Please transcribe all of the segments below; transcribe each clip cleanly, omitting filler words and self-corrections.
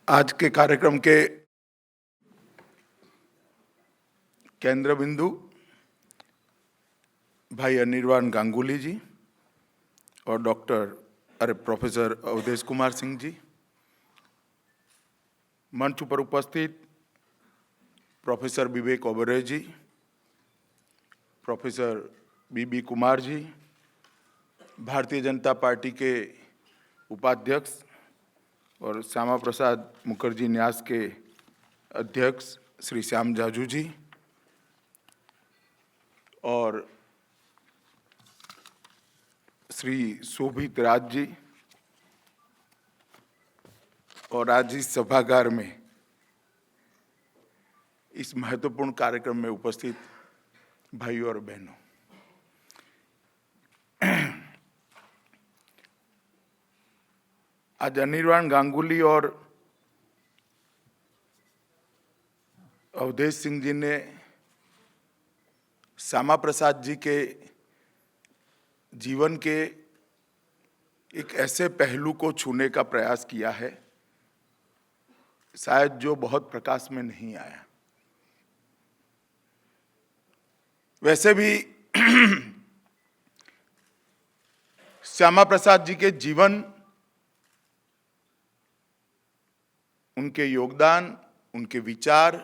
आज के कार्यक्रम के केंद्र बिंदु भाई अनिर्वाण गांगुली जी और प्रोफेसर अवधेश कुमार सिंह जी, मंच पर उपस्थित प्रोफेसर विवेक ओबेरॉय जी, प्रोफेसर बीबी कुमार जी, भारतीय जनता पार्टी के उपाध्यक्ष और श्यामा प्रसाद मुखर्जी न्यास के अध्यक्ष श्री श्याम जाजू जी और श्री शोभित राज जी, और आज इस सभागार में इस महत्वपूर्ण कार्यक्रम में उपस्थित भाइयों और बहनों, आज अनिर्वाण गांगुली और अवधेश सिंह जी ने श्यामा प्रसाद जी के जीवन के एक ऐसे पहलू को छूने का प्रयास किया है शायद जो बहुत प्रकाश में नहीं आया। वैसे भी श्यामा प्रसाद जी के जीवन, उनके योगदान, उनके विचार,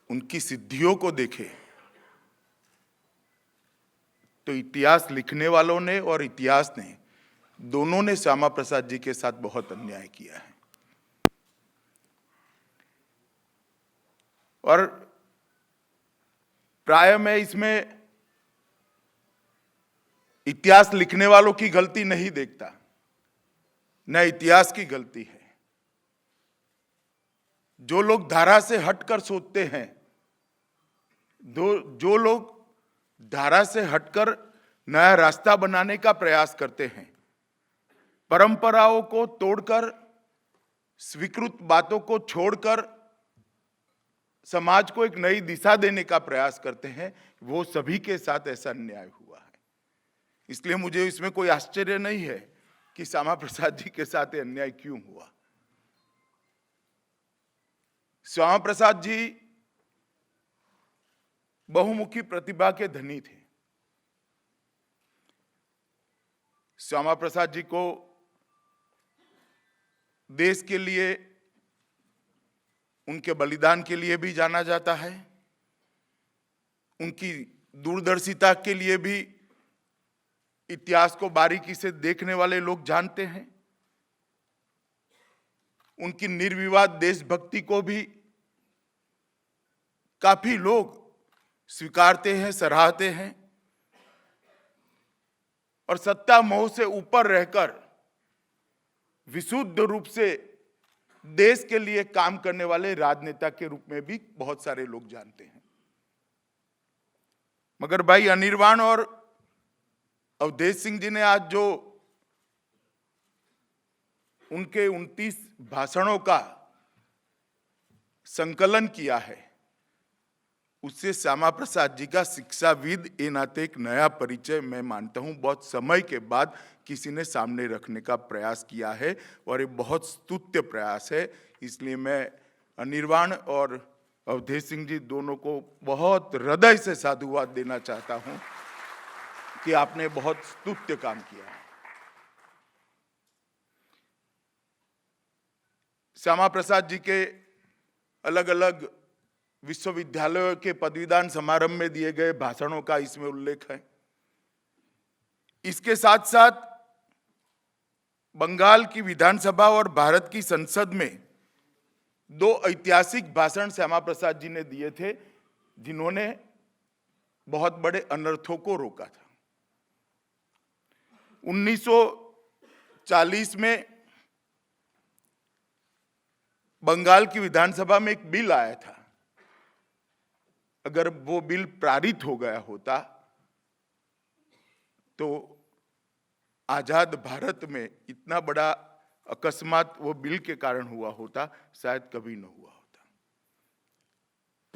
उनकी सिद्धियों को देखे तो इतिहास लिखने वालों ने और इतिहास ने दोनों ने श्यामा प्रसाद जी के साथ बहुत अन्याय किया है। और प्राय मैं इसमें इतिहास लिखने वालों की गलती नहीं देखता, न इतिहास की गलती है। जो लोग धारा से हटकर सोचते हैं, जो लोग धारा से हटकर नया रास्ता बनाने का प्रयास करते हैं, परंपराओं को तोड़कर, स्वीकृत बातों को छोड़कर समाज को एक नई दिशा देने का प्रयास करते हैं, वो सभी के साथ ऐसा अन्याय हुआ है। इसलिए मुझे इसमें कोई आश्चर्य नहीं है कि श्यामा प्रसाद जी के साथ ये अन्याय क्यों हुआ। श्यामा प्रसाद जी बहुमुखी प्रतिभा के धनी थे। श्यामा प्रसाद जी को देश के लिए, उनके बलिदान के लिए भी जाना जाता है, उनकी दूरदर्शिता के लिए भी इतिहास को बारीकी से देखने वाले लोग जानते हैं। उनकी निर्विवाद देशभक्ति को भी काफी लोग स्वीकारते हैं, सराहते हैं, और सत्ता मोह से ऊपर रहकर विशुद्ध रूप से देश के लिए काम करने वाले राजनेता के रूप में भी बहुत सारे लोग जानते हैं। मगर भाई अनिर्वाण और अवधेश सिंह जी ने आज जो उनके 29 भाषणों का संकलन किया है, उससे श्यामा प्रसाद जी का शिक्षाविद के नाते एक नया परिचय मैं मानता हूं बहुत समय के बाद किसी ने सामने रखने का प्रयास किया है, और ये बहुत स्तुत्य प्रयास है। इसलिए मैं अनिर्वाण और अवधेश सिंह जी दोनों को बहुत हृदय से साधुवाद देना चाहता हूं कि आपने बहुत स्तुत्य काम किया है। श्यामा प्रसाद जी के अलग अलग विश्वविद्यालयों के पदवीदान समारोह में दिए गए भाषणों का इसमें उल्लेख है। इसके साथ साथ बंगाल की विधानसभा और भारत की संसद में 2 ऐतिहासिक भाषण श्यामा प्रसाद जी ने दिए थे, जिन्होंने बहुत बड़े अनर्थों को रोका था। 1940 में बंगाल की विधानसभा में एक बिल आया था। अगर वो बिल पारित हो गया होता तो आजाद भारत में इतना बड़ा अकस्मात वो बिल के कारण हुआ होता शायद कभी न हुआ होता।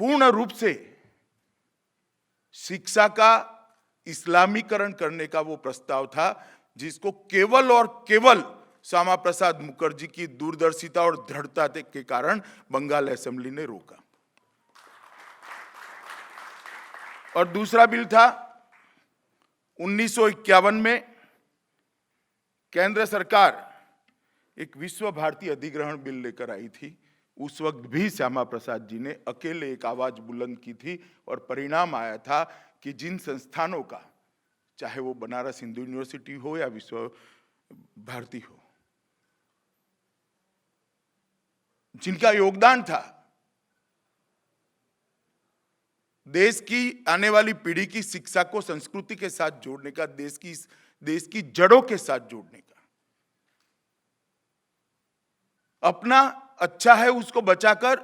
पूर्ण रूप से शिक्षा का इस्लामीकरण करने का वो प्रस्ताव था, जिसको केवल और केवल श्यामा प्रसाद मुखर्जी की दूरदर्शिता और दृढ़ता के कारण बंगाल असेंबली ने रोका। और दूसरा बिल था 1951 में केंद्र सरकार एक विश्व भारती अधिग्रहण बिल लेकर आई थी। उस वक्त भी श्यामा प्रसाद जी ने अकेले एक आवाज बुलंद की थी और परिणाम आया था कि जिन संस्थानों का, चाहे वो बनारस हिंदू यूनिवर्सिटी हो या विश्व भारती हो, जिनका योगदान था देश की आने वाली पीढ़ी की शिक्षा को संस्कृति के साथ जोड़ने का, देश की जड़ों के साथ जोड़ने का, अपना अच्छा है उसको बचाकर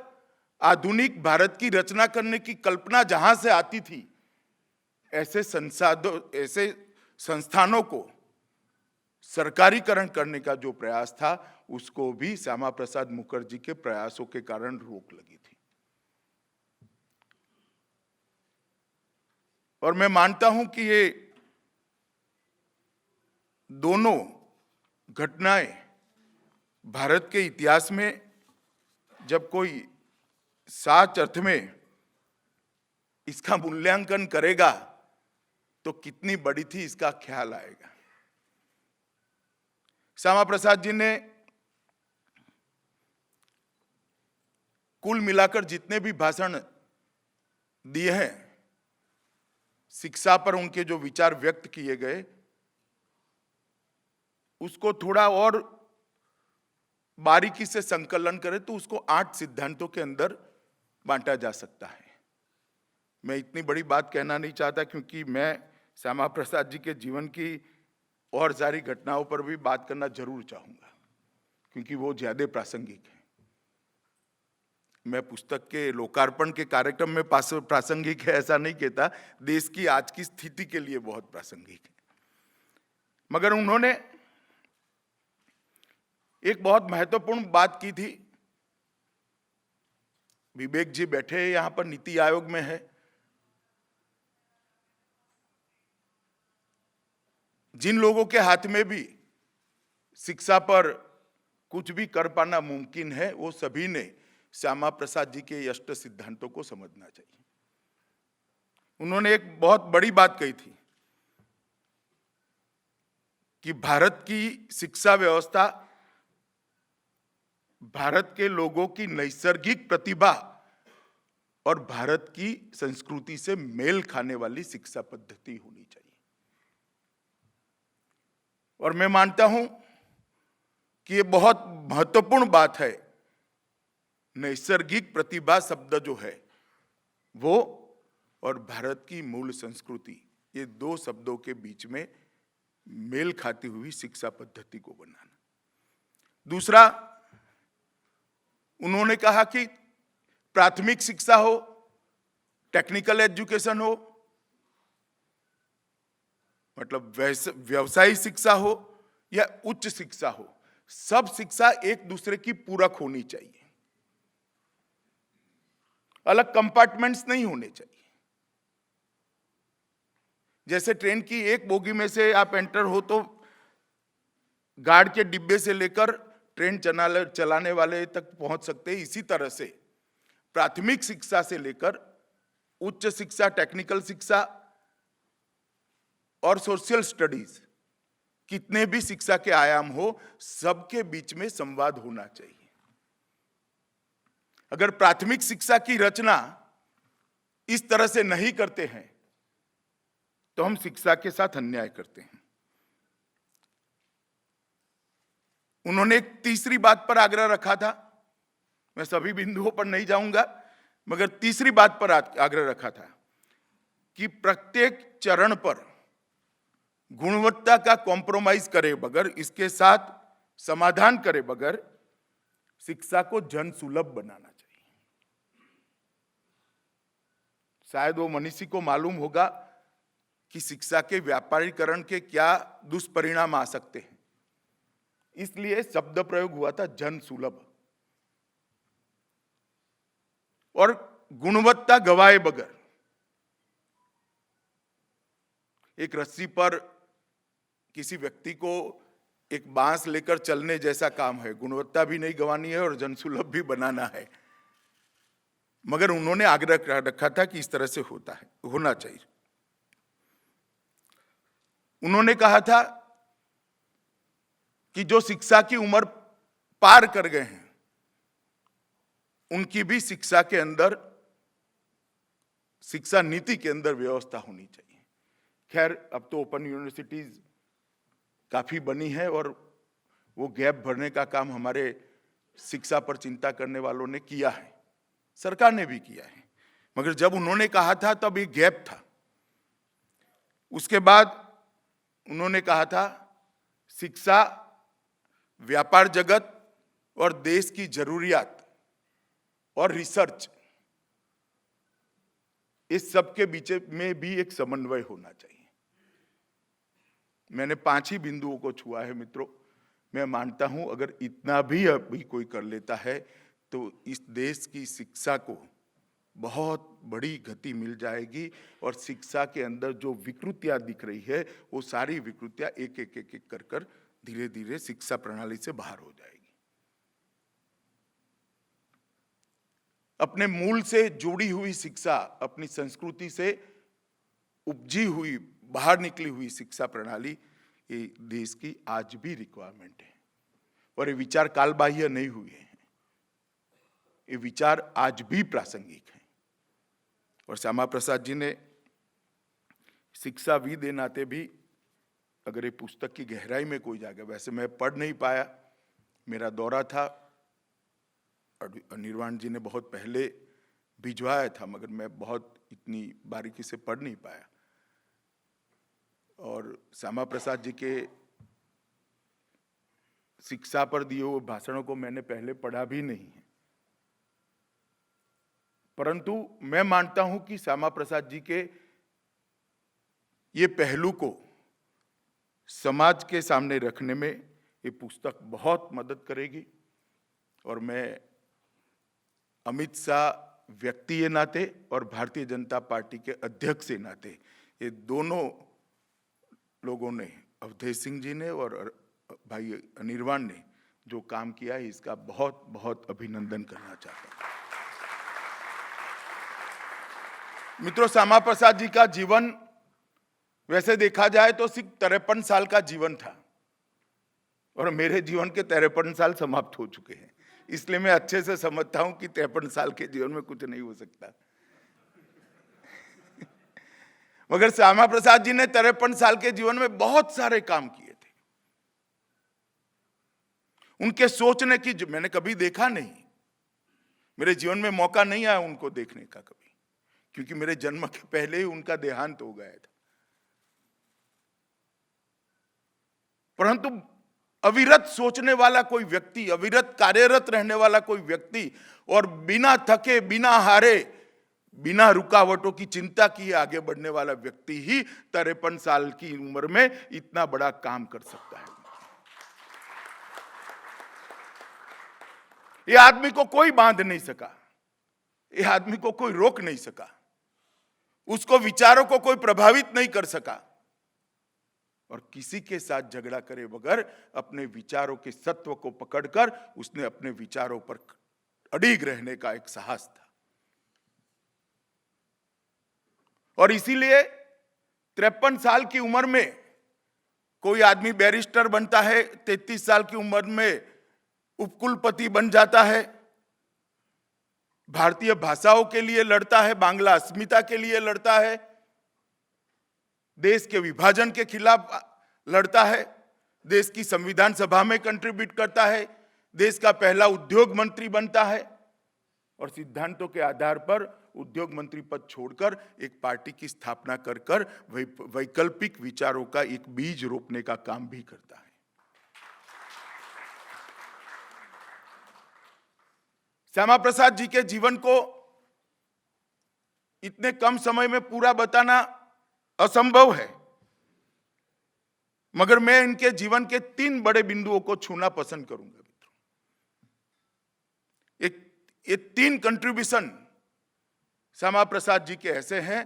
आधुनिक भारत की रचना करने की कल्पना जहां से आती थी, ऐसे संस्थानों को सरकारीकरण करने का जो प्रयास था, उसको भी श्यामा प्रसाद मुखर्जी के प्रयासों के कारण रोक लगी थी। और मैं मानता हूं कि ये दोनों घटनाएं भारत के इतिहास में जब कोई सच अर्थ में इसका मूल्यांकन करेगा तो कितनी बड़ी थी इसका ख्याल आएगा। श्यामा प्रसाद जी ने कुल मिलाकर जितने भी भाषण दिए हैं, शिक्षा पर उनके जो विचार व्यक्त किए गए, उसको थोड़ा और बारीकी से संकलन करें तो उसको 8 सिद्धांतों के अंदर बांटा जा सकता है। मैं इतनी बड़ी बात कहना नहीं चाहता क्योंकि मैं श्यामा प्रसाद जी के जीवन की और सारी घटनाओं पर भी बात करना जरूर चाहूंगा क्योंकि वो ज्यादा प्रासंगिक है। मैं पुस्तक के लोकार्पण के कार्यक्रम में प्रासंगिक है ऐसा नहीं कहता, देश की आज की स्थिति के लिए बहुत प्रासंगिक है। मगर उन्होंने एक बहुत महत्वपूर्ण बात की थी। विवेक जी बैठे यहां पर, नीति आयोग में है। जिन लोगों के हाथ में भी शिक्षा पर कुछ भी कर पाना मुमकिन है, वो सभी ने श्यामा प्रसाद जी के अष्ट सिद्धांतों को समझना चाहिए। उन्होंने एक बहुत बड़ी बात कही थी कि भारत की शिक्षा व्यवस्था भारत के लोगों की नैसर्गिक प्रतिभा और भारत की संस्कृति से मेल खाने वाली शिक्षा पद्धति होनी चाहिए। और मैं मानता हूं कि ये बहुत महत्वपूर्ण बात है। नैसर्गिक प्रतिभा शब्द जो है वो और भारत की मूल संस्कृति, ये दो शब्दों के बीच में मेल खाती हुई शिक्षा पद्धति को बनाना। दूसरा, उन्होंने कहा कि प्राथमिक शिक्षा हो, टेक्निकल एजुकेशन हो, मतलब व्यवसायिक शिक्षा हो या उच्च शिक्षा हो, सब शिक्षा एक दूसरे की पूरक होनी चाहिए। अलग कंपार्टमेंट्स नहीं होने चाहिए। जैसे ट्रेन की एक बोगी में से आप एंटर हो तो गार्ड के डिब्बे से लेकर ट्रेन चलाने वाले तक पहुंच सकते हैं, इसी तरह से प्राथमिक शिक्षा से लेकर उच्च शिक्षा, टेक्निकल शिक्षा और सोशल स्टडीज, कितने भी शिक्षा के आयाम हो, सबके बीच में संवाद होना चाहिए। अगर प्राथमिक शिक्षा की रचना इस तरह से नहीं करते हैं तो हम शिक्षा के साथ अन्याय करते हैं। उन्होंने एक तीसरी बात पर आग्रह रखा था, मैं सभी बिंदुओं पर नहीं जाऊंगा, मगर तीसरी बात पर आग्रह रखा था कि प्रत्येक चरण पर गुणवत्ता का कॉम्प्रोमाइज करे बगैर, इसके साथ समाधान करे बगैर शिक्षा को जन सुलभ बनाना चाहिए। शायद वो मनीषी को मालूम होगा कि शिक्षा के व्यापारीकरण के क्या दुष्परिणाम आ सकते हैं, इसलिए शब्द प्रयोग हुआ था जन सुलभ। और गुणवत्ता गवाए बगैर, एक रस्सी पर किसी व्यक्ति को एक बांस लेकर चलने जैसा काम है, गुणवत्ता भी नहीं गंवानी है और जनसुलभ भी बनाना है। मगर उन्होंने आग्रह रखा था कि इस तरह से होना चाहिए। उन्होंने कहा था कि जो शिक्षा की उम्र पार कर गए हैं उनकी भी शिक्षा के अंदर, शिक्षा नीति के अंदर व्यवस्था होनी चाहिए। खैर, अब तो ओपन यूनिवर्सिटीज काफी बनी है और वो गैप भरने का काम हमारे शिक्षा पर चिंता करने वालों ने किया है, सरकार ने भी किया है। मगर जब उन्होंने कहा था तब ये गैप था। उसके बाद उन्होंने कहा था शिक्षा व्यापार जगत और देश की जरूरियात और रिसर्च, इस सब के बीच में भी एक समन्वय होना चाहिए। मैंने 5 ही बिंदुओं को छुआ है मित्रों। मैं मानता हूं अगर इतना भी अभी कोई कर लेता है तो इस देश की शिक्षा को बहुत बड़ी गति मिल जाएगी और शिक्षा के अंदर जो विकृतियां दिख रही है वो सारी विकृतियां एक एक एक एक कर कर धीरे धीरे शिक्षा प्रणाली से बाहर हो जाएगी। अपने मूल से जुड़ी हुई शिक्षा, अपनी संस्कृति से उपजी हुई, बाहर निकली हुई शिक्षा प्रणाली ये देश की आज भी रिक्वायरमेंट है और ये विचार कालबाह्य नहीं हुए हैं, ये विचार आज भी प्रासंगिक हैं। और श्यामा प्रसाद जी ने शिक्षाविद के नाते भी, अगर ये पुस्तक की गहराई में कोई जाएगा, वैसे मैं पढ़ नहीं पाया, मेरा दौरा था, निर्वाण जी ने बहुत पहले भिजवाया था, मगर मैं बहुत इतनी बारीकी से पढ़ नहीं पाया। और श्यामा प्रसाद जी के शिक्षा पर दिए हुए भाषणों को मैंने पहले पढ़ा भी नहीं है, परंतु मैं मानता हूं कि श्यामा प्रसाद जी के ये पहलू को समाज के सामने रखने में ये पुस्तक बहुत मदद करेगी। और मैं अमित शाह व्यक्ति के नाते और भारतीय जनता पार्टी के अध्यक्ष के नाते, ये दोनों लोगों ने, अवधेश सिंह जी ने और भाई निर्वाण ने जो काम किया है, इसका बहुत बहुत अभिनंदन करना चाहता हूं। मित्रों, श्यामा प्रसाद जी का जीवन वैसे देखा जाए तो सिर्फ 53 साल का जीवन था और मेरे जीवन के 53 साल समाप्त हो चुके हैं, इसलिए मैं अच्छे से समझता हूं कि 53 साल के जीवन में कुछ नहीं हो सकता। मगर श्यामा प्रसाद जी ने 53 साल के जीवन में बहुत सारे काम किए थे। उनके सोचने की जो मैंने कभी देखा नहीं, मेरे जीवन में मौका नहीं आया उनको देखने का कभी, क्योंकि मेरे जन्म के पहले ही उनका देहांत हो गया था। परंतु अविरत सोचने वाला कोई व्यक्ति, अविरत कार्यरत रहने वाला कोई व्यक्ति और बिना थके, बिना हारे, बिना रुकावटों की चिंता किए आगे बढ़ने वाला व्यक्ति ही 53 साल की उम्र में इतना बड़ा काम कर सकता है। ये आदमी को कोई बांध नहीं सका, ये आदमी को कोई रोक नहीं सका, उसको विचारों को कोई प्रभावित नहीं कर सका और किसी के साथ झगड़ा करे बगैर अपने विचारों के सत्व को पकड़कर उसने अपने विचारों पर अडिग रहने का एक साहस था। और इसीलिए 53 साल की उम्र में कोई आदमी बैरिस्टर बनता है, 33 साल की उम्र में उपकुलपति बन जाता है, भारतीय भाषाओं के लिए लड़ता है, बांग्ला अस्मिता के लिए लड़ता है, देश के विभाजन के खिलाफ लड़ता है, देश की संविधान सभा में कंट्रीब्यूट करता है, देश का पहला उद्योग मंत्री बनता है और सिद्धांतों के आधार पर उद्योग मंत्री पद छोड़कर एक पार्टी की स्थापना कर कर वैकल्पिक विचारों का एक बीज रोपने का काम भी करता है। श्यामा प्रसाद जी के जीवन को इतने कम समय में पूरा बताना असंभव है, मगर मैं इनके जीवन के 3 बड़े बिंदुओं को छूना पसंद करूंगा मित्रों। ये 3 कंट्रीब्यूशन श्यामा प्रसाद जी के ऐसे हैं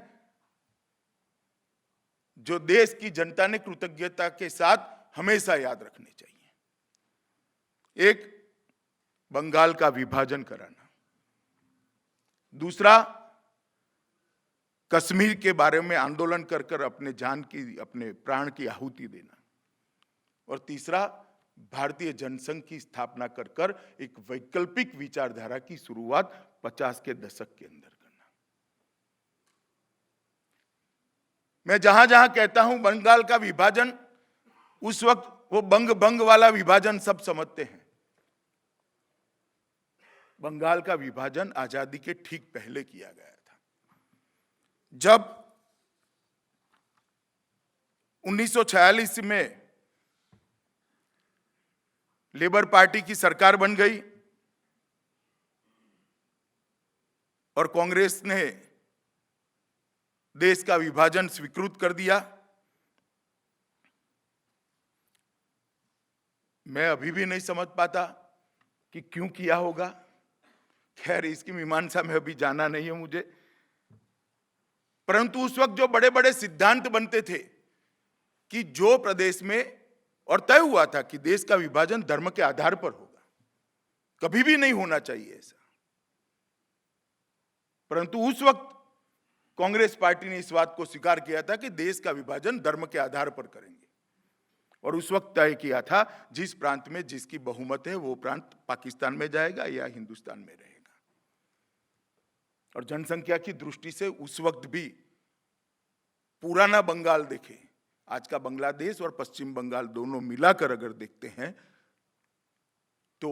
जो देश की जनता ने कृतज्ञता के साथ हमेशा याद रखने चाहिए। एक, बंगाल का विभाजन कराना, दूसरा कश्मीर के बारे में आंदोलन कर कर अपने जान की, अपने प्राण की आहुति देना, और तीसरा भारतीय जनसंघ की स्थापना कर कर एक वैकल्पिक विचारधारा की शुरुआत 50 के दशक के अंदर करना। मैं जहां जहां कहता हूं बंगाल का विभाजन, उस वक्त वो बंग वाला विभाजन सब समझते हैं। बंगाल का विभाजन आजादी के ठीक पहले किया गया था, जब 1946 में लेबर पार्टी की सरकार बन गई और कांग्रेस ने देश का विभाजन स्वीकृत कर दिया। मैं अभी भी नहीं समझ पाता कि क्यों किया होगा। खैर, इसकी मीमांसा में अभी जाना नहीं है मुझे, परंतु उस वक्त जो बड़े बड़े सिद्धांत बनते थे कि जो प्रदेश में, और तय हुआ था कि देश का विभाजन धर्म के आधार पर होगा, कभी भी नहीं होना चाहिए ऐसा, परंतु उस वक्त कांग्रेस पार्टी ने इस बात को स्वीकार किया था कि देश का विभाजन धर्म के आधार पर करेंगे, और उस वक्त तय किया था जिस प्रांत में जिसकी बहुमत है वो प्रांत पाकिस्तान में जाएगा या हिंदुस्तान में रहेगा। और जनसंख्या की दृष्टि से उस वक्त भी पुराना बंगाल देखें, आज का बांग्लादेश और पश्चिम बंगाल दोनों मिलाकर अगर देखते हैं तो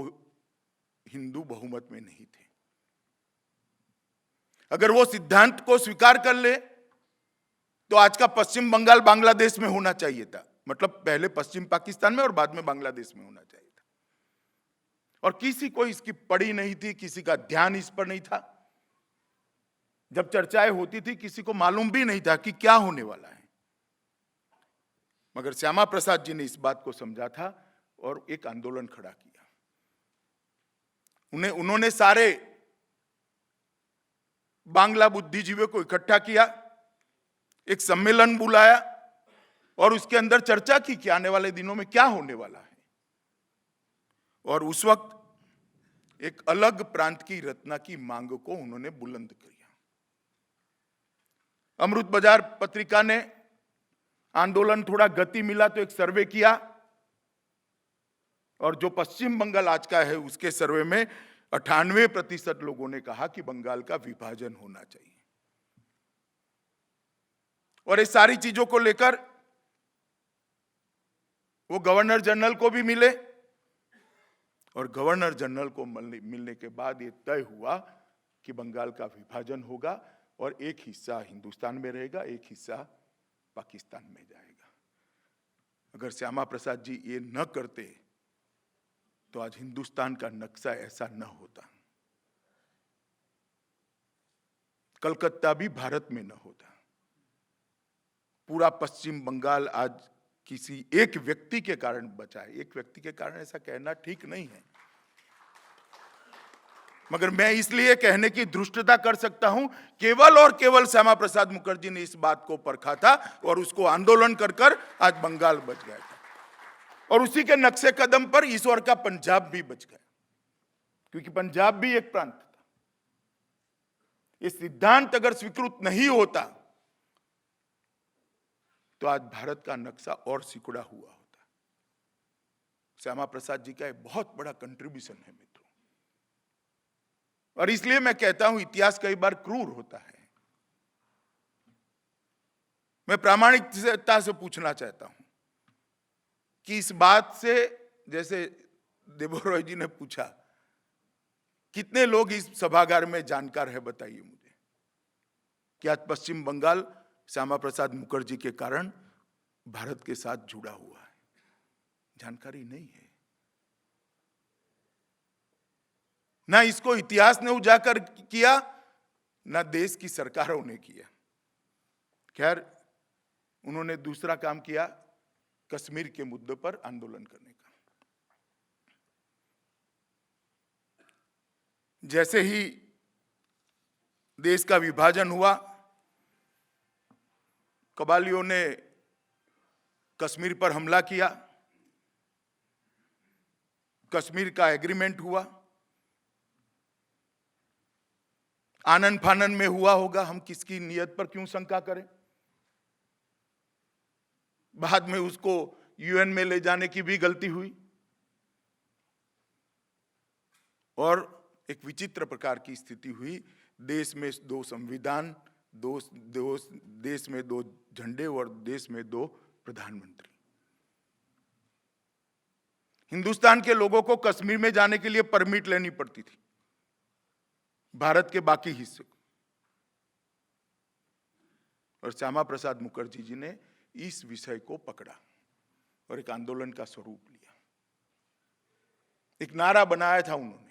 हिंदू बहुमत में नहीं थे। अगर वो सिद्धांत को स्वीकार कर ले तो आज का पश्चिम बंगाल बांग्लादेश में होना चाहिए था, मतलब पहले पश्चिम पाकिस्तान में और बाद में बांग्लादेश में होना चाहिए था। और किसी को इसकी पड़ी नहीं थी, किसी का ध्यान इस पर नहीं था। जब चर्चाएं होती थी किसी को मालूम भी नहीं था कि क्या होने वाला है, मगर श्यामा प्रसाद जी ने इस बात को समझा था और एक आंदोलन खड़ा किया। उन्होंने सारे बांग्ला बुद्धिजीवियों को इकट्ठा किया, एक सम्मेलन बुलाया और उसके अंदर चर्चा की कि आने वाले दिनों में क्या होने वाला है। और उस वक्त एक अलग प्रांत की रचना की मांग को उन्होंने बुलंद किया। अमृत बाजार पत्रिका ने आंदोलन थोड़ा गति मिला तो एक सर्वे किया, और जो पश्चिम बंगाल आज का है उसके सर्वे में 98% लोगों ने कहा कि बंगाल का विभाजन होना चाहिए। और इस सारी चीजों को लेकर वो गवर्नर जनरल को भी मिले, और गवर्नर जनरल को मिलने के बाद ये तय हुआ कि बंगाल का विभाजन होगा और एक हिस्सा हिंदुस्तान में रहेगा, एक हिस्सा पाकिस्तान में जाएगा। अगर श्यामा प्रसाद जी ये न करते तो आज हिंदुस्तान का नक्शा ऐसा न होता, कलकत्ता भी भारत में न होता। पूरा पश्चिम बंगाल आज किसी एक व्यक्ति के कारण बचा है। एक व्यक्ति के कारण ऐसा कहना ठीक नहीं है, मगर मैं इसलिए कहने की धृष्टता कर सकता हूं, केवल और केवल श्यामा प्रसाद मुखर्जी ने इस बात को परखा था और उसको आंदोलन कर कर आज बंगाल बच गया था, और उसी के नक्शे कदम पर ईश्वर का पंजाब भी बच गया, क्योंकि पंजाब भी एक प्रांत था। ये सिद्धांत अगर स्वीकृत नहीं होता तो आज भारत का नक्शा और सिकुड़ा हुआ होता। श्यामा प्रसाद जी का एक बहुत बड़ा कंट्रीब्यूशन है मित्रों, और इसलिए मैं कहता हूं इतिहास कई बार क्रूर होता है। मैं प्रामाणिकता से पूछना चाहता हूं कि इस बात से, जैसे देवरॉय जी ने पूछा, कितने लोग इस सभागार में जानकार है बताइए मुझे कि आज पश्चिम बंगाल श्यामा प्रसाद मुखर्जी के कारण भारत के साथ जुड़ा हुआ है? जानकारी नहीं है। ना इसको इतिहास ने उजागर किया, ना देश की सरकारों ने किया। खैर, उन्होंने दूसरा काम किया, कश्मीर के मुद्दे पर आंदोलन करने का। जैसे ही देश का विभाजन हुआ, कबालियों ने कश्मीर पर हमला किया, कश्मीर का एग्रीमेंट हुआ, आनन फानन में हुआ होगा, हम किसकी नीयत पर क्यों शंका करें। बाद में उसको यूएन में ले जाने की भी गलती हुई और एक विचित्र प्रकार की स्थिति हुई। देश में 2 संविधान, देश में 2 झंडे और देश में 2 प्रधानमंत्री। हिंदुस्तान के लोगों को कश्मीर में जाने के लिए परमिट लेनी पड़ती थी, भारत के बाकी हिस्से को। और श्यामा प्रसाद मुखर्जी जी ने इस विषय को पकड़ा और एक आंदोलन का स्वरूप लिया। एक नारा बनाया था उन्होंने,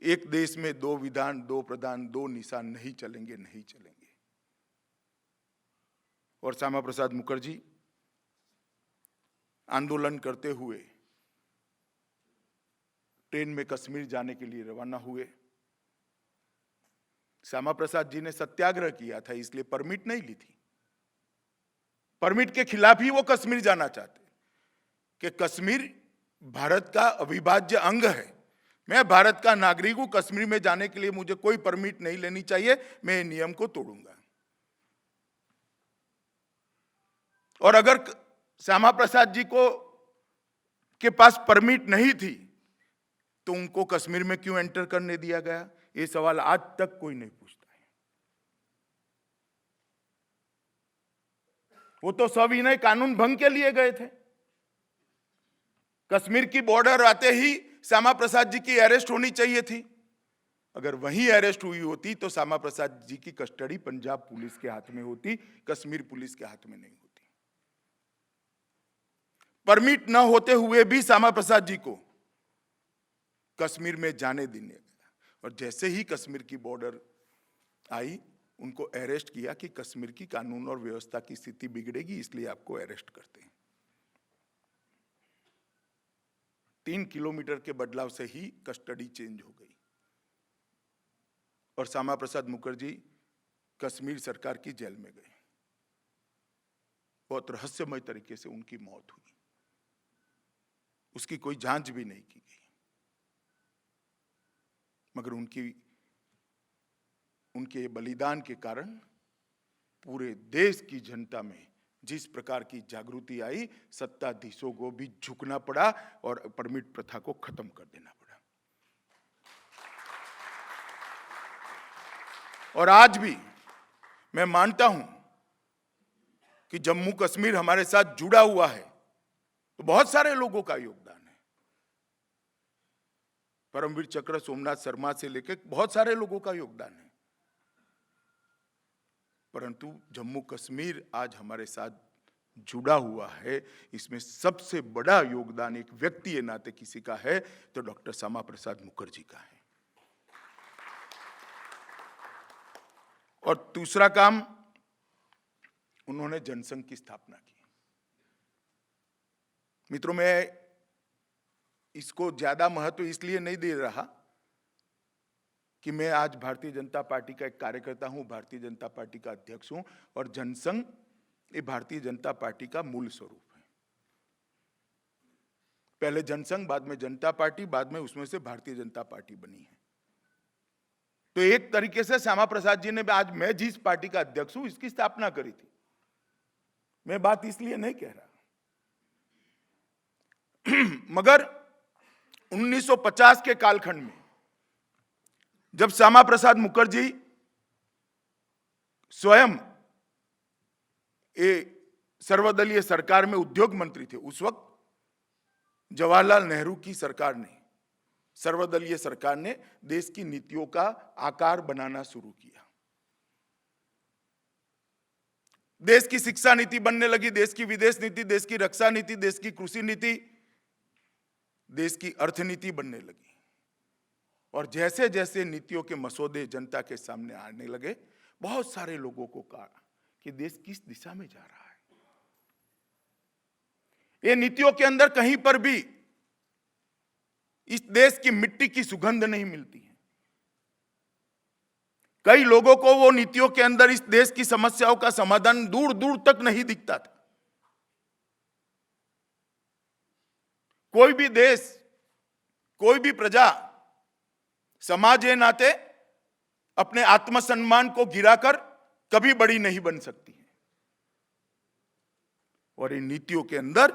एक देश में 2 विधान, 2 प्रधान, 2 निशान नहीं चलेंगे, नहीं चलेंगे। और श्यामा प्रसाद मुखर्जी आंदोलन करते हुए ट्रेन में कश्मीर जाने के लिए रवाना हुए। श्यामा प्रसाद जी ने सत्याग्रह किया था, इसलिए परमिट नहीं ली थी। परमिट के खिलाफ ही वो कश्मीर जाना चाहते कि कश्मीर भारत का अविभाज्य अंग है, मैं भारत का नागरिक हूं, कश्मीर में जाने के लिए मुझे कोई परमिट नहीं लेनी चाहिए, मैं नियम को तोड़ूंगा। और अगर श्यामा प्रसाद जी के पास परमिट नहीं थी तो उनको कश्मीर में क्यों एंटर करने दिया गया, ये सवाल आज तक कोई नहीं पूछता है। वो तो सविनय कानून भंग के लिए गए थे। कश्मीर की बॉर्डर आते ही श्यामा प्रसाद जी की अरेस्ट होनी चाहिए थी। अगर वहीं अरेस्ट हुई होती तो श्यामा प्रसाद जी की कस्टडी पंजाब पुलिस के हाथ में होती, कश्मीर पुलिस के हाथ में नहीं होती। परमिट न होते हुए भी श्यामा प्रसाद जी को कश्मीर में जाने देने गया और जैसे ही कश्मीर की बॉर्डर आई उनको अरेस्ट किया कि कश्मीर की कानून और व्यवस्था की स्थिति बिगड़ेगी, इसलिए आपको अरेस्ट करते हैं। 3 किलोमीटर के बदलाव से ही कस्टडी चेंज हो गई और श्यामा प्रसाद मुखर्जी कश्मीर सरकार की जेल में गए। बहुत रहस्यमय तरीके से उनकी मौत हुई, उसकी कोई जांच भी नहीं की गई, मगर उनके बलिदान के कारण पूरे देश की जनता में जिस प्रकार की जागृति आई, सत्ताधीशों को भी झुकना पड़ा और परमिट प्रथा को खत्म कर देना पड़ा। और आज भी मैं मानता हूं कि जम्मू कश्मीर हमारे साथ जुड़ा हुआ है तो बहुत सारे लोगों का योगदान है। परमवीर चक्र सोमनाथ शर्मा से लेकर बहुत सारे लोगों का योगदान है, परंतु जम्मू कश्मीर आज हमारे साथ जुड़ा हुआ है। इसमें सबसे बड़ा योगदान एक व्यक्ति के नाते किसी का है तो डॉक्टर श्यामा प्रसाद मुखर्जी का है। और दूसरा काम, उन्होंने जनसंघ की स्थापना की। मित्रों, मैं इसको ज्यादा महत्व इसलिए नहीं दे रहा कि मैं आज भारतीय जनता पार्टी का एक कार्यकर्ता हूं, भारतीय जनता पार्टी का अध्यक्ष हूं और जनसंघ ये भारतीय जनता पार्टी का मूल स्वरूप है। पहले जनसंघ, बाद में जनता पार्टी, बाद में उसमें से भारतीय जनता पार्टी बनी है। तो एक तरीके से श्यामा प्रसाद जी ने आज मैं जिस पार्टी का अध्यक्ष हूं इसकी स्थापना करी थी। मैं बात इसलिए नहीं कह रहा मगर 1950 के कालखंड में जब श्यामा प्रसाद मुखर्जी स्वयं सर्वदलीय सरकार में उद्योग मंत्री थे, उस वक्त जवाहरलाल नेहरू की सरकार ने, सर्वदलीय सरकार ने देश की नीतियों का आकार बनाना शुरू किया। देश की शिक्षा नीति बनने लगी, देश की विदेश नीति, देश की रक्षा नीति, देश की कृषि नीति, देश की अर्थनीति बनने लगी। और जैसे जैसे नीतियों के मसौदे जनता के सामने आने लगे, बहुत सारे लोगों को कहा कि देश किस दिशा में जा रहा है। ये नीतियों के अंदर कहीं पर भी इस देश की मिट्टी की सुगंध नहीं मिलती है। कई लोगों को वो नीतियों के अंदर इस देश की समस्याओं का समाधान दूर दूर तक नहीं दिखता था। कोई भी देश, कोई भी प्रजा समाज के नाते अपने आत्मसम्मान को गिराकर कभी बड़ी नहीं बन सकती है। और इन नीतियों के अंदर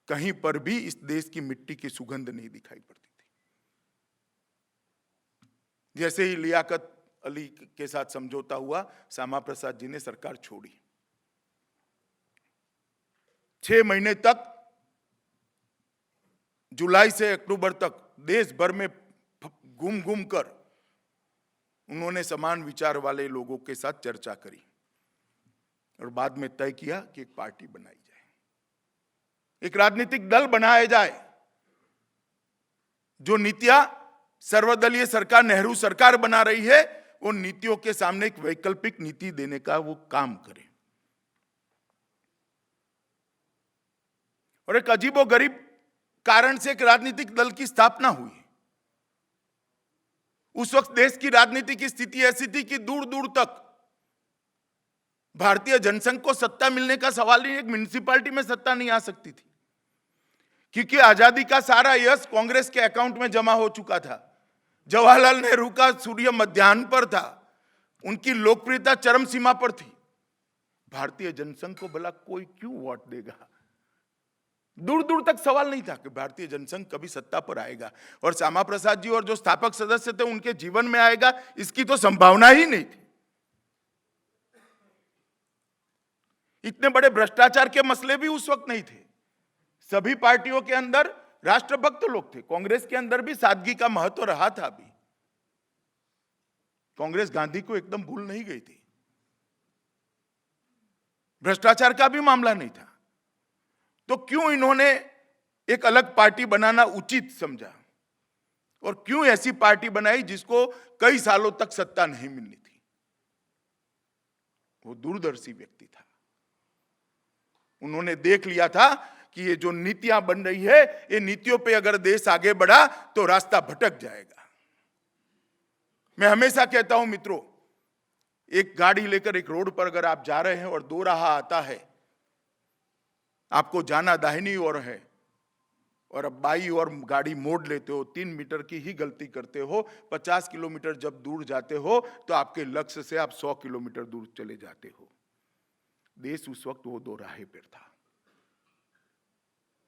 कहीं पर भी इस देश की मिट्टी की सुगंध नहीं दिखाई पड़ती थी। जैसे ही लियाकत अली के साथ समझौता हुआ, श्यामा प्रसाद जी ने सरकार छोड़ी। 6 महीने तक, जुलाई से अक्टूबर तक देश भर में घूम घूम कर उन्होंने समान विचार वाले लोगों के साथ चर्चा करी और बाद में तय किया कि एक पार्टी बनाई जाए, एक राजनीतिक दल बनाया जाए जो नीतियां सर्वदलीय सरकार, नेहरू सरकार बना रही है, उन नीतियों के सामने एक वैकल्पिक नीति देने का वो काम करे। और एक अजीबोगरीब कारण से एक राजनीतिक दल की स्थापना हुई। उस वक्त देश की राजनीति की स्थिति ऐसी थी कि दूर दूर तक भारतीय जनसंघ को सत्ता मिलने का सवाल ही, एक म्युनिसिपैलिटी में सत्ता नहीं आ सकती थी, क्योंकि आजादी का सारा यश कांग्रेस के अकाउंट में जमा हो चुका था। जवाहरलाल नेहरू का सूर्य मध्याह्न पर था, उनकी लोकप्रियता चरम सीमा पर थी। भारतीय जनसंघ को भला कोई क्यों वोट देगा? दूर दूर तक सवाल नहीं था कि भारतीय जनसंघ कभी सत्ता पर आएगा, और श्यामा प्रसाद जी और जो स्थापक सदस्य थे उनके जीवन में आएगा, इसकी तो संभावना ही नहीं थी। इतने बड़े भ्रष्टाचार के मसले भी उस वक्त नहीं थे। सभी पार्टियों के अंदर राष्ट्रभक्त लोग थे। कांग्रेस के अंदर भी सादगी का महत्व रहा था। अभी कांग्रेस गांधी को एकदम भूल नहीं गई थी। भ्रष्टाचार का भी मामला नहीं था। तो क्यों इन्होंने एक अलग पार्टी बनाना उचित समझा, और क्यों ऐसी पार्टी बनाई जिसको कई सालों तक सत्ता नहीं मिलनी थी? वो दूरदर्शी व्यक्ति था। उन्होंने देख लिया था कि ये जो नीतियां बन रही है, ये नीतियों पे अगर देश आगे बढ़ा तो रास्ता भटक जाएगा। मैं हमेशा कहता हूं मित्रों, एक गाड़ी लेकर एक रोड पर अगर आप जा रहे हैं और दो राह आता है, आपको जाना दाहिनी ओर है और अब बाई ओर गाड़ी मोड़ लेते हो, 3 मीटर की ही गलती करते हो, 50 किलोमीटर जब दूर जाते हो तो आपके लक्ष्य से आप 100 किलोमीटर दूर चले जाते हो। देश उस वक्त वो दो राहें पर था।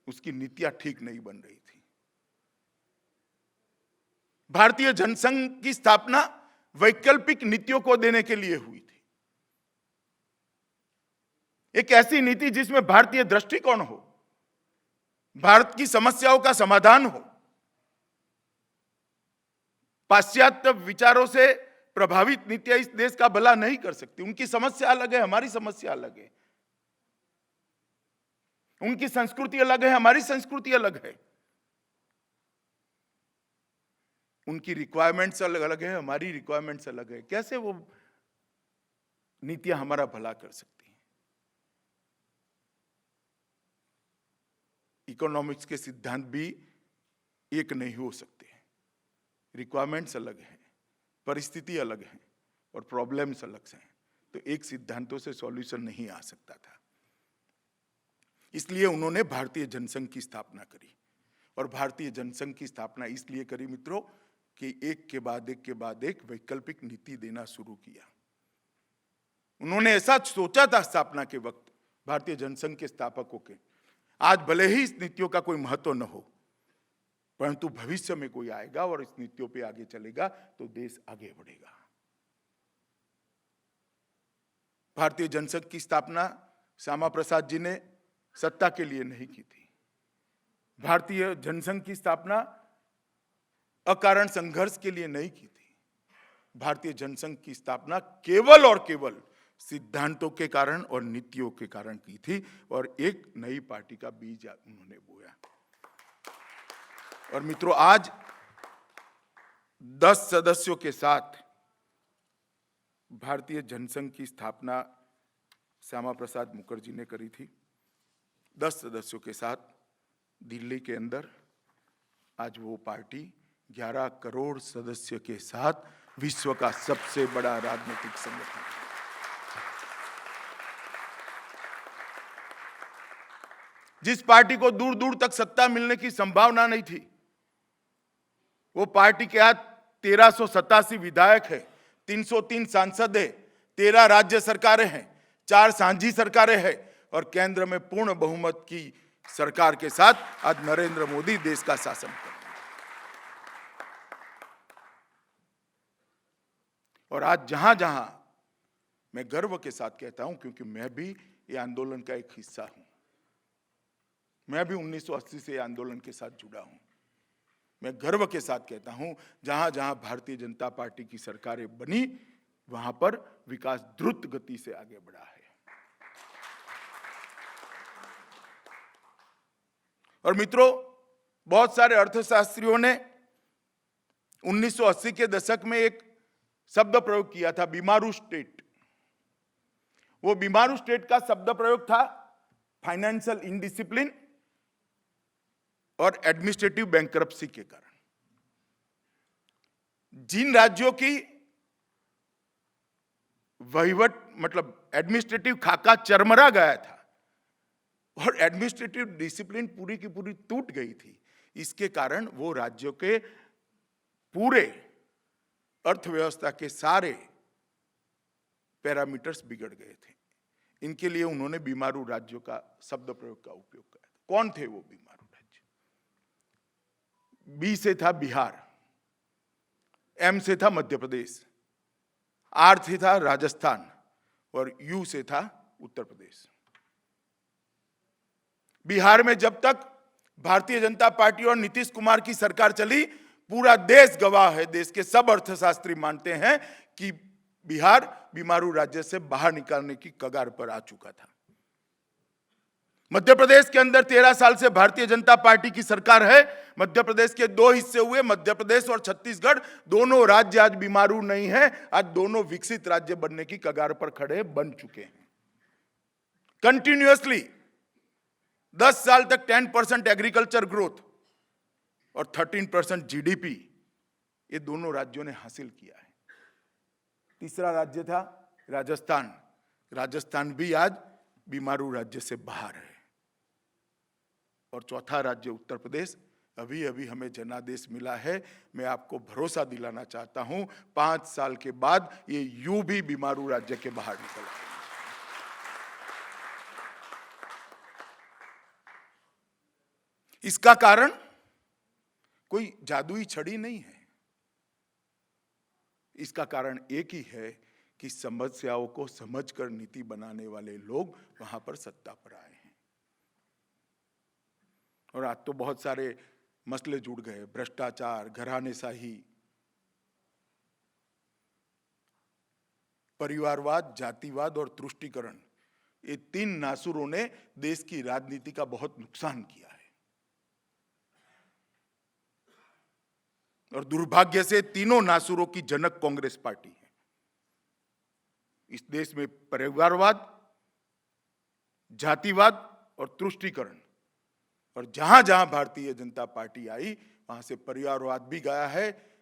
उसकी नीतियां ठीक नहीं बन रही थी। भारतीय जनसंघ की स्थापना वैकल्पिक नीतियों को देने के लिए हुई थी। एक ऐसी नीति जिसमें भारतीय दृष्टिकोण हो, भारत की समस्याओं का समाधान हो। पाश्चात्य विचारों से प्रभावित नीतियां इस देश का भला नहीं कर सकती। उनकी समस्या अलग है, हमारी समस्या अलग है। उनकी संस्कृति अलग है, हमारी संस्कृति अलग है। उनकी रिक्वायरमेंट्स अलग अलग है, हमारी रिक्वायरमेंट्स अलग है। कैसे वो नीतियां हमारा भला कर सकती हैं? इकोनॉमिक्स के सिद्धांत भी एक नहीं हो सकते। रिक्वायरमेंट्स अलग हैं, परिस्थिति अलग है और प्रॉब्लम्स अलग हैं। तो एक सिद्धांतों से सॉल्यूशन नहीं आ सकता था। इसलिए उन्होंने भारतीय जनसंघ की स्थापना करी। और भारतीय जनसंघ की स्थापना इसलिए करी मित्रों कि एक के बाद एक के बाद एक वैकल्पिक नीति देना शुरू किया। उन्होंने ऐसा सोचा था स्थापना के वक्त, भारतीय जनसंघ के स्थापकों के, आज भले ही इस नीतियों का कोई महत्व न हो, परंतु भविष्य में कोई आएगा और इस नीतियों पे आगे चलेगा तो देश आगे बढ़ेगा। भारतीय जनसंघ की स्थापना श्यामा प्रसाद जी ने सत्ता के लिए नहीं की थी। भारतीय जनसंघ की स्थापना अकारण संघर्ष के लिए नहीं की थी। भारतीय जनसंघ की स्थापना केवल और केवल सिद्धांतों के कारण और नीतियों के कारण की थी, और एक नई पार्टी का बीज उन्होंने बोया। और मित्रों, आज 10 सदस्यों के साथ भारतीय जनसंघ की स्थापना श्यामा प्रसाद मुखर्जी ने करी थी। 10 सदस्यों के साथ दिल्ली के अंदर आज वो पार्टी 11 करोड़ सदस्य के साथ विश्व का सबसे बड़ा राजनीतिक संगठन है। जिस पार्टी को दूर दूर तक सत्ता मिलने की संभावना नहीं थी, वो पार्टी के आज 1387 विधायक है, 303 सांसद है, 13 राज्य सरकारें हैं, 4 साझी सरकारें हैं और केंद्र में पूर्ण बहुमत की सरकार के साथ आज नरेंद्र मोदी देश का शासन कर रहे हैं। और आज जहां जहां मैं गर्व के साथ कहता हूं, क्योंकि मैं भी ये आंदोलन का एक हिस्सा हूं, मैं भी 1980 से आंदोलन के साथ जुड़ा हूं, मैं गर्व के साथ कहता हूं, जहां जहां भारतीय जनता पार्टी की सरकारें बनी, वहां पर विकास द्रुत गति से आगे बढ़ा है। और मित्रों, बहुत सारे अर्थशास्त्रियों ने 1980 के दशक में एक शब्द प्रयोग किया था, बीमारू स्टेट। वो बीमारू स्टेट का शब्द प्रयोग था फाइनेंशियल इनडिसिप्लिन और एडमिनिस्ट्रेटिव बैंकरप्सी के कारण। जिन राज्यों की वहीवट मतलब एडमिनिस्ट्रेटिव खाका चरमरा गया था और एडमिनिस्ट्रेटिव डिसिप्लिन पूरी की पूरी टूट गई थी, इसके कारण वो राज्यों के पूरे अर्थव्यवस्था के सारे पैरामीटर्स बिगड़ गए थे। इनके लिए उन्होंने बीमारू राज्यों का शब्द प्रयोग का उपयोग किया। कौन थे वो बीमारू राज्य? बी से था बिहार, एम से था मध्य प्रदेश, आर से था राजस्थान और यू से था उत्तर प्रदेश। बिहार में जब तक भारतीय जनता पार्टी और नीतीश कुमार की सरकार चली, पूरा देश गवाह है, देश के सब अर्थशास्त्री मानते हैं कि बिहार बीमारू राज्य से बाहर निकालने की कगार पर आ चुका था। मध्य प्रदेश के अंदर 13 साल से भारतीय जनता पार्टी की सरकार है। मध्य प्रदेश के 2 हिस्से हुए, मध्य प्रदेश और छत्तीसगढ़, दोनों राज्य आज बीमारू नहीं है, आज दोनों विकसित राज्य बनने की कगार पर खड़े बन चुके हैं। कंटिन्यूअसली 10 साल तक 10% एग्रीकल्चर ग्रोथ और 13% जीडीपी ये दोनों राज्यों ने हासिल किया है। तीसरा राज्य था राजस्थान। राजस्थान भी आज बीमारू राज्य से बाहर है। और चौथा राज्य उत्तर प्रदेश, अभी अभी हमें जनादेश मिला है। मैं आपको भरोसा दिलाना चाहता हूं, 5 साल के बाद ये यूं भी बीमारू राज्य के बाहर निकल आएगा। इसका कारण कोई जादुई छड़ी नहीं है। इसका कारण एक ही है कि समस्याओं को समझकर नीति बनाने वाले लोग वहां पर सत्ता पर आए हैं। और आज तो बहुत सारे मसले जुड़ गए, भ्रष्टाचार, घरानेशाही, परिवारवाद, जातिवाद और तुष्टीकरण, ये 3 नासुरों ने देश की राजनीति का बहुत नुकसान किया है। और दुर्भाग्य से तीनों नासुरों की जनक कांग्रेस पार्टी है। इस देश में परिवारवाद, जातिवाद और तुष्टीकरण, और जहां जहां भारतीय जनता पार्टी आई वहां से परिवारवाद भी गया है,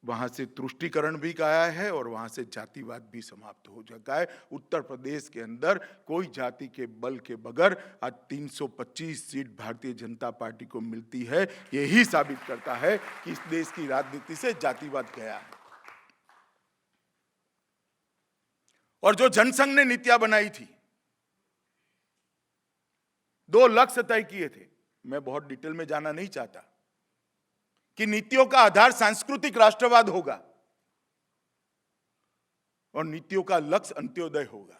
वहां से तुष्टीकरण भी गया है और वहां से जातिवाद भी समाप्त हो चुका है। उत्तर प्रदेश के अंदर कोई जाति के बल के बगैर आज 325 सीट भारतीय जनता पार्टी को मिलती है। यही साबित करता है कि इस देश की राजनीति से जातिवाद गया है। और जो जनसंघ ने नीतियां बनाई थी, 2 लक्ष्य तय किए थे, मैं बहुत डिटेल में जाना नहीं चाहता, कि नीतियों का आधार सांस्कृतिक राष्ट्रवाद होगा और नीतियों का लक्ष्य अंत्योदय होगा।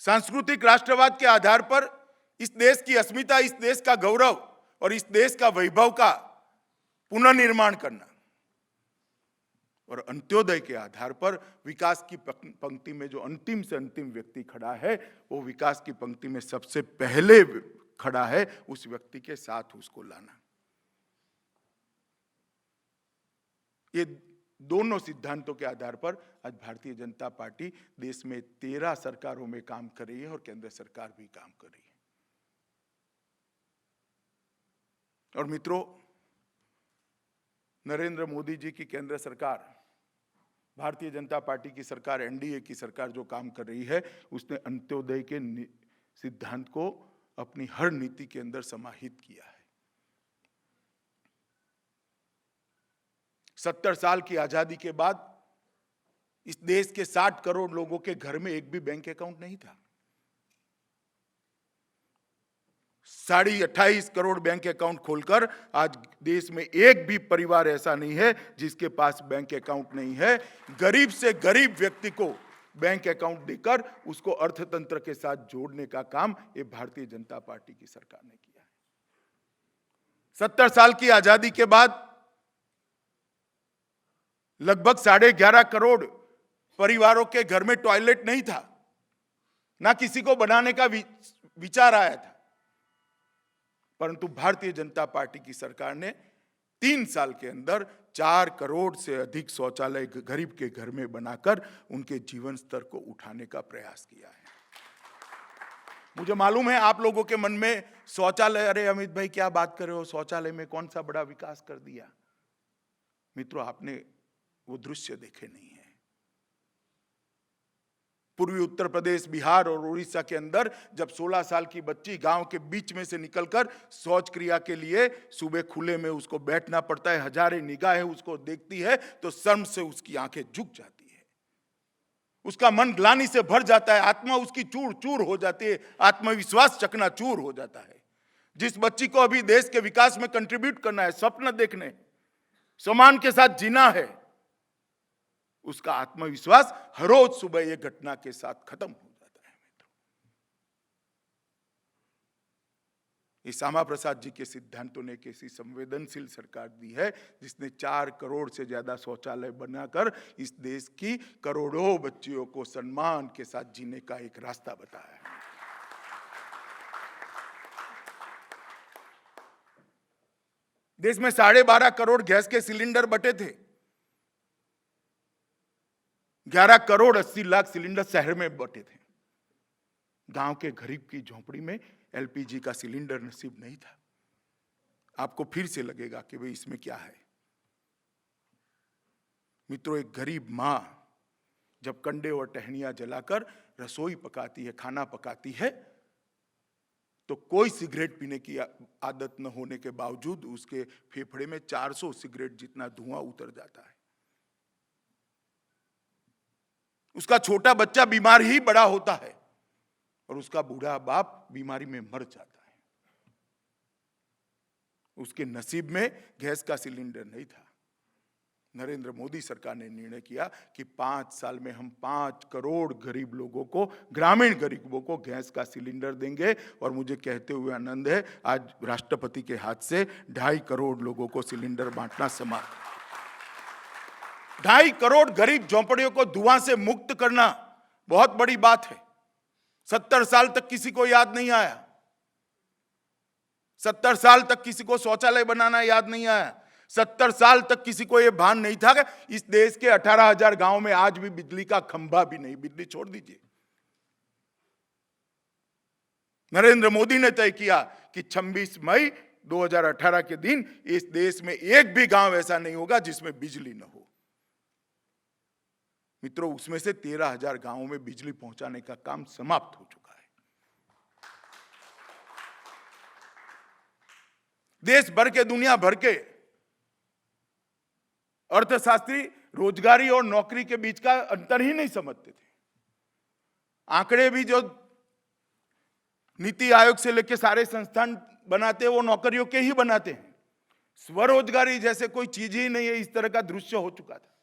सांस्कृतिक राष्ट्रवाद के आधार पर इस देश की अस्मिता, इस देश का गौरव और इस देश का वैभव का पुनर्निर्माण करना, और अंत्योदय के आधार पर विकास की पंक्ति में जो अंतिम से अंतिम व्यक्ति खड़ा है, वो विकास की पंक्ति में सबसे पहले खड़ा है, उस व्यक्ति के साथ उसको लाना। ये दोनों सिद्धांतों के आधार पर आज भारतीय जनता पार्टी देश में 13 सरकारों में काम कर रही है और केंद्र सरकार भी काम कर रही है। और मित्रों, नरेंद्र मोदी जी की केंद्र सरकार भारतीय जनता पार्टी की सरकार, एनडीए की सरकार जो काम कर रही है, उसने अंत्योदय के सिद्धांत को अपनी हर नीति के अंदर समाहित किया है। 70 साल की आजादी के बाद इस देश के 60 करोड़ लोगों के घर में एक भी बैंक अकाउंट नहीं था। 28.5 करोड़ बैंक अकाउंट खोलकर आज देश में एक भी परिवार ऐसा नहीं है जिसके पास बैंक अकाउंट नहीं है। गरीब से गरीब व्यक्ति को बैंक अकाउंट देकर उसको अर्थतंत्र के साथ जोड़ने का काम ये भारतीय जनता पार्टी की सरकार ने किया है। 70 साल की आजादी के बाद लगभग 11.5 करोड़ परिवारों के घर में टॉयलेट नहीं था, ना किसी को बनाने का विचार आया था, परंतु भारतीय जनता पार्टी की सरकार ने 3 साल के अंदर 4 करोड़ से अधिक शौचालय गरीब के घर में बनाकर उनके जीवन स्तर को उठाने का प्रयास किया है। मुझे मालूम है आप लोगों के मन में शौचालय, अरे अमित भाई क्या बात कर रहे हो, शौचालय में कौन सा बड़ा विकास कर दिया। मित्रों, आपने वो दृश्य देखे नहीं है। पूर्वी उत्तर प्रदेश, बिहार और उड़ीसा के अंदर जब 16 साल की बच्ची गांव के बीच में से निकलकर शौच क्रिया के लिए सुबह खुले में उसको बैठना पड़ता है, हजारों निगाहें उसको देखती है तो शर्म से उसकी आंखें झुक जाती है, उसका मन ग्लानि से भर जाता है, आत्मा उसकी चूर चूर हो जाती है, आत्मविश्वास चकनाचूर हो जाता है। जिस बच्ची को अभी देश के विकास में कंट्रीब्यूट करना है, स्वप्न देखने, सम्मान के साथ जीना है, उसका आत्मविश्वास हर रोज सुबह ये घटना के साथ खत्म हो जाता है। मित्रों, इस श्यामा प्रसाद जी के सिद्धांतों ने एक ऐसी संवेदनशील सरकार दी है जिसने 4 करोड़ से ज्यादा शौचालय बनाकर इस देश की करोड़ों बच्चियों को सम्मान के साथ जीने का एक रास्ता बताया है। देश में 12.5 करोड़ गैस के सिलेंडर बटे थे। 11 करोड़ 80 लाख सिलेंडर शहर में बटे थे। गांव के गरीब की झोंपड़ी में एलपीजी का सिलेंडर नसीब नहीं था। आपको फिर से लगेगा कि भाई इसमें क्या है। मित्रों, एक गरीब मां जब कंडे और टहनियां जलाकर रसोई पकाती है, खाना पकाती है, तो कोई सिगरेट पीने की आदत न होने के बावजूद उसके फेफड़े में 400 सिगरेट जितना धुआं उतर जाता है। उसका छोटा बच्चा बीमार ही बड़ा होता है और उसका बूढ़ा बाप बीमारी में मर जाता है। उसके नसीब में गैस का सिलेंडर नहीं था। नरेंद्र मोदी सरकार ने निर्णय किया कि 5 साल में हम 5 करोड़ गरीब लोगों को, ग्रामीण गरीबों को गैस का सिलेंडर देंगे। और मुझे कहते हुए आनंद है, आज राष्ट्रपति के हाथ से 2.5 करोड़ लोगों को सिलेंडर बांटना समाप्त। 2.5 करोड़ गरीब झोंपड़ियों को धुआं से मुक्त करना बहुत बड़ी बात है। 70 साल तक किसी को याद नहीं आया। 70 साल तक किसी को शौचालय बनाना याद नहीं आया। 70 साल तक किसी को यह भान नहीं था कि इस देश के 18,000 गांव में आज भी बिजली का खंभा भी नहीं। बिजली छोड़ दीजिए, नरेंद्र मोदी ने तय किया कि 26 मई 2018 के दिन इस देश में एक भी गांव ऐसा नहीं होगा जिसमें बिजली न हो। मित्रों, उसमें से 13,000 गांवों में बिजली पहुंचाने का काम समाप्त हो चुका है। देश भर के, दुनिया भर के अर्थशास्त्री रोजगारी और नौकरी के बीच का अंतर ही नहीं समझते थे। आंकड़े भी जो नीति आयोग से लेकर सारे संस्थान बनाते हैं वो नौकरियों के ही बनाते हैं। स्वरोजगारी जैसे कोई चीज ही नहीं है, इस तरह का दृश्य हो चुका था।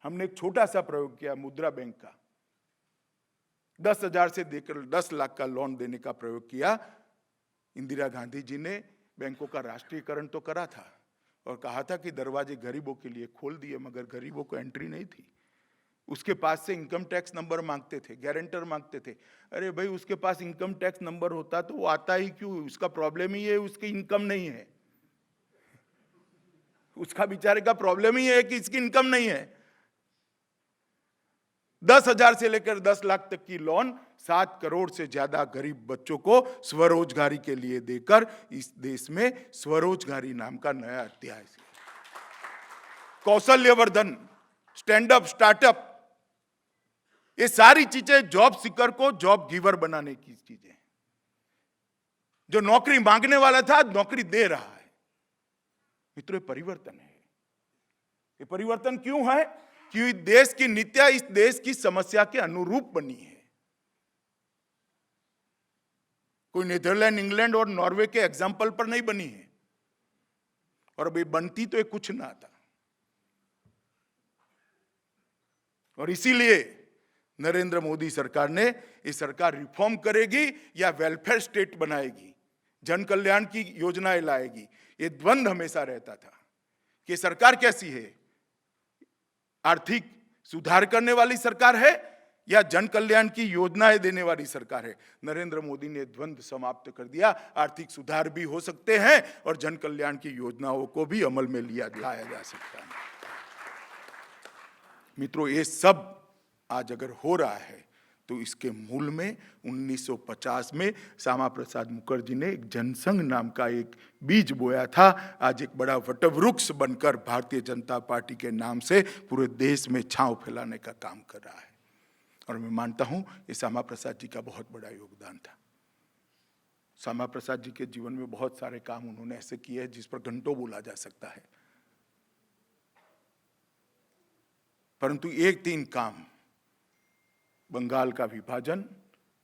हमने एक छोटा सा प्रयोग किया, मुद्रा बैंक का 10,000 से देकर 10 लाख का लोन देने का प्रयोग किया। इंदिरा गांधी जी ने बैंकों का राष्ट्रीयकरण तो करा था और कहा था कि दरवाजे गरीबों के लिए खोल दिए, मगर गरीबों को एंट्री नहीं थी। उसके पास से इनकम टैक्स नंबर मांगते थे, गारंटर मांगते थे। अरे भाई, उसके पास इनकम टैक्स नंबर होता तो वो आता ही क्यों? उसका प्रॉब्लम ही है उसकी इनकम नहीं है। उसका बेचारे का प्रॉब्लम ही है कि इसकी इनकम नहीं है। 10,000 से लेकर 10 लाख तक की लोन 7 करोड़ से ज्यादा गरीब बच्चों को स्वरोजगारी के लिए देकर इस देश में स्वरोजगारी नाम का नया अध्याय। कौशल्यवर्धन, स्टैंड अप, स्टार्टअप, ये सारी चीजें जॉब सीकर को जॉब गिवर बनाने की चीजें हैं। जो नौकरी मांगने वाला था नौकरी दे रहा है। मित्रों, ये परिवर्तन है। ये परिवर्तन क्यों है? क्योंकि देश की नीतियां इस देश की समस्या के अनुरूप बनी है। कोई नीदरलैंड, इंग्लैंड और नॉर्वे के एग्जाम्पल पर नहीं बनी है। और अभी बनती तो ये कुछ ना था। और इसीलिए नरेंद्र मोदी सरकार ने, ये सरकार रिफॉर्म करेगी या वेलफेयर स्टेट बनाएगी, जन कल्याण की योजनाएं लाएगी। ये द्वंद्व हमेशा रहता था कि सरकार कैसी है, आर्थिक सुधार करने वाली सरकार है या जन कल्याण की योजनाएं देने वाली सरकार है। नरेंद्र मोदी ने द्वंद्व समाप्त कर दिया। आर्थिक सुधार भी हो सकते हैं और जन कल्याण की योजनाओं को भी अमल में लाया जा सकता है। मित्रों, ये सब आज अगर हो रहा है तो इसके मूल में 1950 में श्यामा प्रसाद मुखर्जी ने एक जनसंघ नाम का एक बीज बोया था। आज एक बड़ा वटवृक्ष बनकर भारतीय जनता पार्टी के नाम से पूरे देश में छांव फैलाने का काम कर रहा है। और मैं मानता हूं ये श्यामा प्रसाद जी का बहुत बड़ा योगदान था। श्यामा प्रसाद जी के जीवन में बहुत सारे काम उन्होंने ऐसे किए हैं जिस पर घंटों बोला जा सकता है, परंतु एक तीन काम, बंगाल का विभाजन,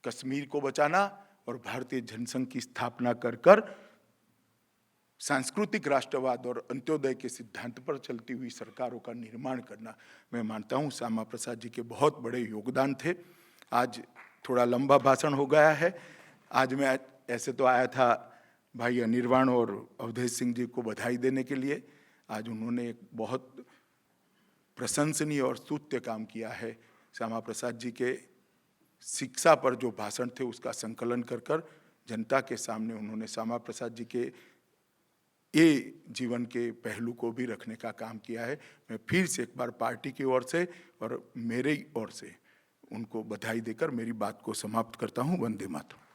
कश्मीर को बचाना और भारतीय जनसंघ की स्थापना कर कर सांस्कृतिक राष्ट्रवाद और अंत्योदय के सिद्धांत पर चलती हुई सरकारों का निर्माण करना, मैं मानता हूं श्यामा प्रसाद जी के बहुत बड़े योगदान थे। आज थोड़ा लंबा भाषण हो गया है। आज मैं ऐसे तो आया था भाई अनिर्वाण और अवधेश सिंह जी को बधाई देने के लिए। आज उन्होंने एक बहुत प्रशंसनीय और स्तुत्य काम किया है। श्यामा प्रसाद जी के शिक्षा पर जो भाषण थे उसका संकलन कर कर जनता के सामने उन्होंने श्यामा प्रसाद जी के ये जीवन के पहलू को भी रखने का काम किया है। मैं फिर से एक बार पार्टी की ओर से और मेरे ओर से उनको बधाई देकर मेरी बात को समाप्त करता हूं। वंदे मातरम।